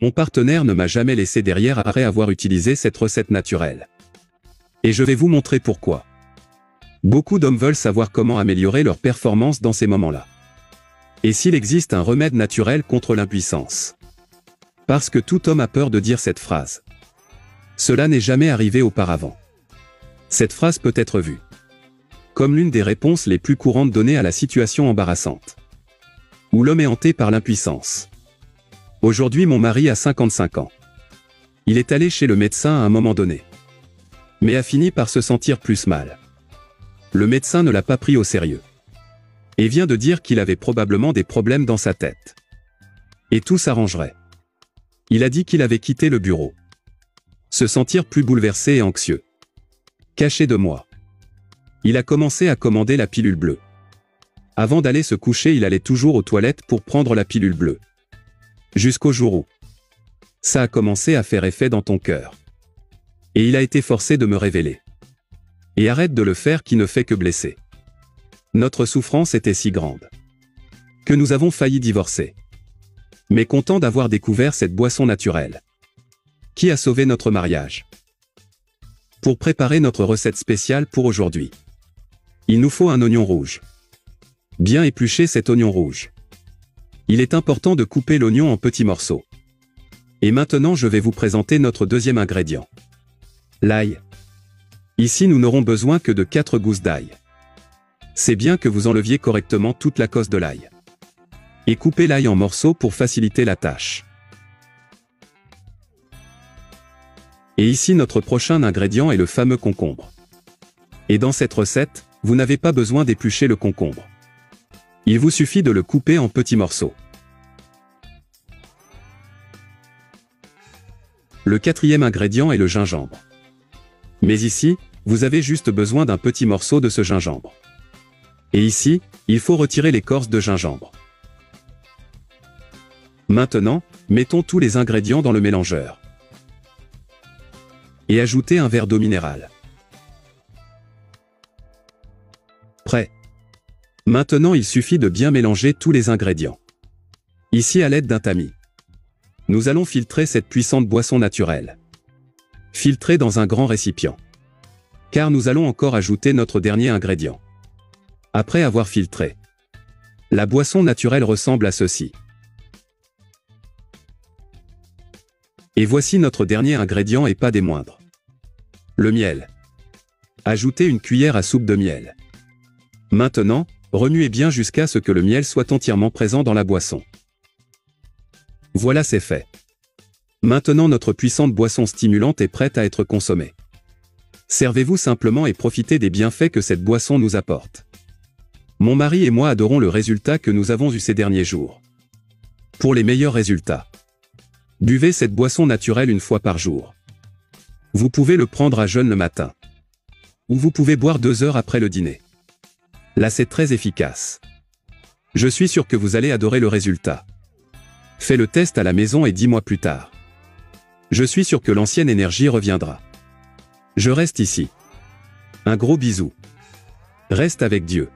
Mon partenaire ne m'a jamais laissé derrière après avoir utilisé cette recette naturelle. Et je vais vous montrer pourquoi. Beaucoup d'hommes veulent savoir comment améliorer leur performance dans ces moments-là. Et s'il existe un remède naturel contre l'impuissance? Parce que tout homme a peur de dire cette phrase. Cela n'est jamais arrivé auparavant. Cette phrase peut être vue comme l'une des réponses les plus courantes données à la situation embarrassante, où l'homme est hanté par l'impuissance. Aujourd'hui, mon mari a 55 ans. Il est allé chez le médecin à un moment donné, mais a fini par se sentir plus mal. Le médecin ne l'a pas pris au sérieux et vient de dire qu'il avait probablement des problèmes dans sa tête. Et tout s'arrangerait. Il a dit qu'il avait quitté le bureau. Se sentir plus bouleversé et anxieux. Caché de moi. Il a commencé à commander la pilule bleue. Avant d'aller se coucher, il allait toujours aux toilettes pour prendre la pilule bleue. Jusqu'au jour où ça a commencé à faire effet dans ton cœur. Et il a été forcé de me révéler. Et arrête de le faire qui ne fait que blesser. Notre souffrance était si grande que nous avons failli divorcer. Mais content d'avoir découvert cette boisson naturelle qui a sauvé notre mariage. Pour préparer notre recette spéciale pour aujourd'hui, il nous faut un oignon rouge. Bien éplucher cet oignon rouge. Il est important de couper l'oignon en petits morceaux. Et maintenant je vais vous présenter notre deuxième ingrédient. L'ail. Ici nous n'aurons besoin que de 4 gousses d'ail. C'est bien que vous enleviez correctement toute la cosse de l'ail. Et coupez l'ail en morceaux pour faciliter la tâche. Et ici notre prochain ingrédient est le fameux concombre. Et dans cette recette, vous n'avez pas besoin d'éplucher le concombre. Il vous suffit de le couper en petits morceaux. Le quatrième ingrédient est le gingembre. Mais ici, vous avez juste besoin d'un petit morceau de ce gingembre. Et ici, il faut retirer l'écorce de gingembre. Maintenant, mettons tous les ingrédients dans le mélangeur. Et ajoutez un verre d'eau minérale. Prêt. Maintenant il suffit de bien mélanger tous les ingrédients. Ici à l'aide d'un tamis. Nous allons filtrer cette puissante boisson naturelle. Filtrer dans un grand récipient. Car nous allons encore ajouter notre dernier ingrédient. Après avoir filtré, la boisson naturelle ressemble à ceci. Et voici notre dernier ingrédient et pas des moindres. Le miel. Ajoutez une cuillère à soupe de miel. Maintenant, remuez bien jusqu'à ce que le miel soit entièrement présent dans la boisson. Voilà, c'est fait. Maintenant notre puissante boisson stimulante est prête à être consommée. Servez-vous simplement et profitez des bienfaits que cette boisson nous apporte. Mon mari et moi adorons le résultat que nous avons eu ces derniers jours. Pour les meilleurs résultats, buvez cette boisson naturelle une fois par jour. Vous pouvez le prendre à jeun le matin. Ou vous pouvez boire 2 heures après le dîner. Là c'est très efficace. Je suis sûr que vous allez adorer le résultat. Fais le test à la maison et dis-moi plus tard. Je suis sûr que l'ancienne énergie reviendra. Je reste ici. Un gros bisou. Reste avec Dieu.